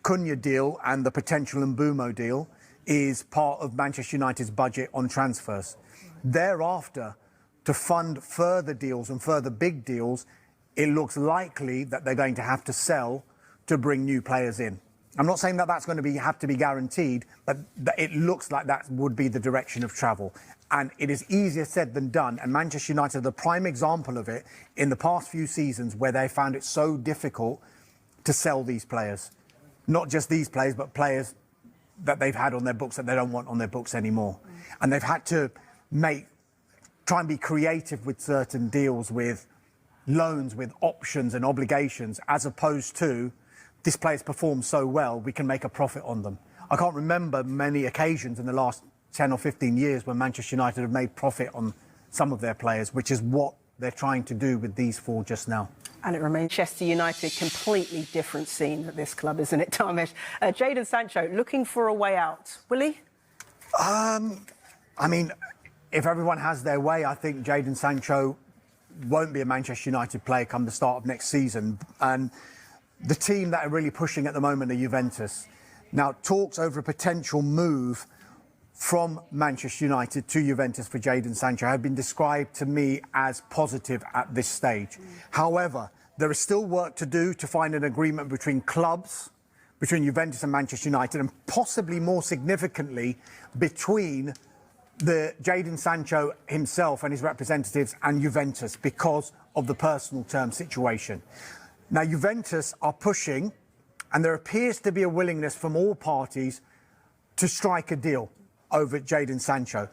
Cunha deal and the potential Mbeumo deal is part of Manchester United's budget on transfers. Thereafter, to fund further deals and further big deals, it looks likely that they're going to have to sell to bring new players in. I'm not saying that that's going to have to be guaranteed, but it looks like that would be the direction of travel. And it is easier said than done. And Manchester United are the prime example of it in the past few seasons, where they found it so difficult to sell these players. Not just these players, but players that they've had on their books that they don't want on their books anymore. And they've had to try and be creative with certain deals, with loans, with options and obligations, as opposed to this player's performed so well, we can make a profit on them. I can't remember many occasions in the last 10 or 15 years when Manchester United have made profit on some of their players, which is what they're trying to do with these four just now. And it remains Manchester United, completely different scene at this club, isn't it, Tamesh? Jadon Sancho, looking for a way out. Will he? I mean, if everyone has their way, I think Jadon Sancho won't be a Manchester United player come the start of next season. And the team that are really pushing at the moment are Juventus. Now, talks over a potential move from Manchester United to Juventus for Jadon Sancho have been described to me as positive at this stage. However, there is still work to do to find an agreement between clubs, between Juventus and Manchester United, and possibly more significantly between the Jadon Sancho himself and his representatives and Juventus, because of the personal term situation. Now, Juventus are pushing, and there appears to be a willingness from all parties to strike a deal over Jadon Sancho.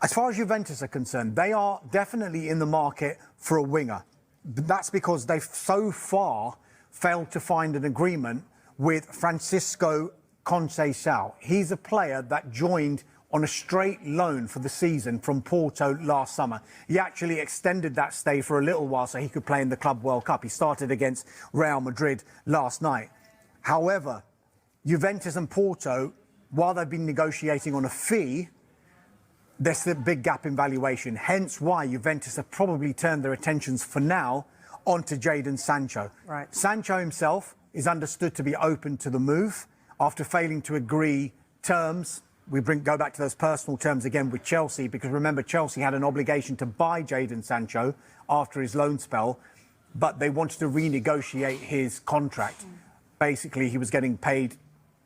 As far as Juventus are concerned, they are definitely in the market for a winger. That's because they've so far failed to find an agreement with Francisco Conceição. He's a player that joined on a straight loan for the season from Porto last summer. He actually extended that stay for a little while so he could play in the Club World Cup. He started against Real Madrid last night. However, Juventus and Porto, while they've been negotiating on a fee, there's a big gap in valuation. Hence why Juventus have probably turned their attentions for now onto Jadon Sancho. Right. Sancho himself is understood to be open to the move after failing to agree terms. We go back to those personal terms again with Chelsea, because remember, Chelsea had an obligation to buy Jadon Sancho after his loan spell, but they wanted to renegotiate his contract. Basically, he was getting paid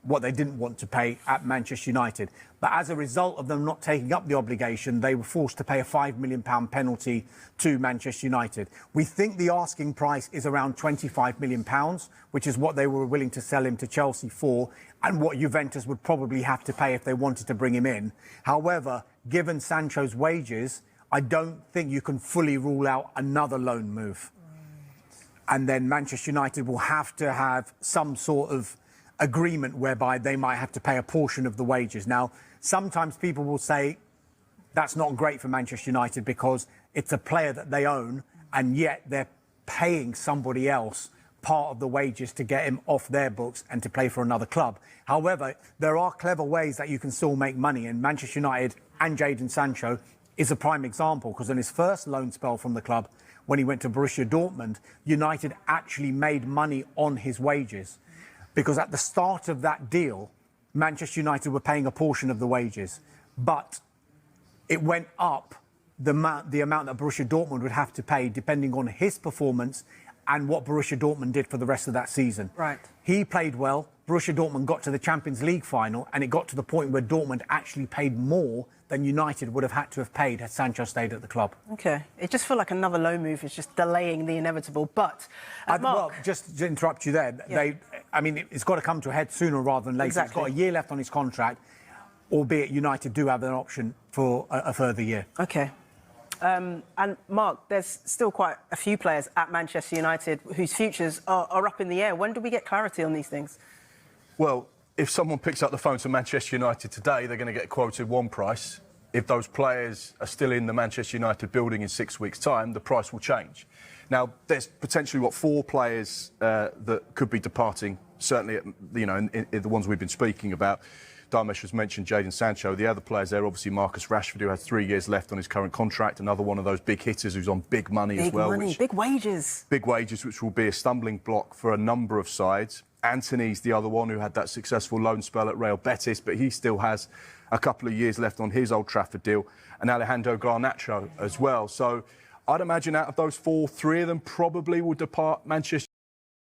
what they didn't want to pay at Manchester United. But as a result of them not taking up the obligation, they were forced to pay a £5 million penalty to Manchester United. We think the asking price is around £25 million, which is what they were willing to sell him to Chelsea for, and what Juventus would probably have to pay if they wanted to bring him in. However, given Sancho's wages, I don't think you can fully rule out another loan move. And then Manchester United will have to have some sort of agreement whereby they might have to pay a portion of the wages. Now, sometimes people will say that's not great for Manchester United because it's a player that they own, and yet they're paying somebody else part of the wages to get him off their books and to play for another club. However, there are clever ways that you can still make money, and Manchester United and Jadon Sancho is a prime example, because in his first loan spell from the club, when he went to Borussia Dortmund, United actually made money on his wages. Because at the start of that deal, Manchester United were paying a portion of the wages, but it went up the amount that Borussia Dortmund would have to pay depending on his performance and what Borussia Dortmund did for the rest of that season. Right. He played well. Borussia Dortmund got to the Champions League final, and it got to the point where Dortmund actually paid more than United would have had to have paid had Sancho stayed at the club. OK. It just feels like another loan move is just delaying the inevitable. But, Mark... Well, just to interrupt you there, yeah. It's got to come to a head sooner rather than later. Exactly. He's got a year left on his contract, albeit United do have an option for a further year. OK. And, Mark, there's still quite a few players at Manchester United whose futures are up in the air. When do we get clarity on these things? Well, if someone picks up the phone to Manchester United today, they're going to get quoted one price. If those players are still in the Manchester United building in 6 weeks' time, the price will change. Now, there's potentially, 4 players that could be departing, certainly, in the ones we've been speaking about. Damesh has mentioned Jadon Sancho. The other players there, obviously Marcus Rashford, who has 3 years left on his current contract. Another one of those big hitters who's on big money as well. Big wages. Big wages, which will be a stumbling block for a number of sides. Antony's the other one who had that successful loan spell at Real Betis, but he still has a couple of years left on his Old Trafford deal, and Alejandro Garnacho as well. So I'd imagine out of those four, three of them probably will depart Manchester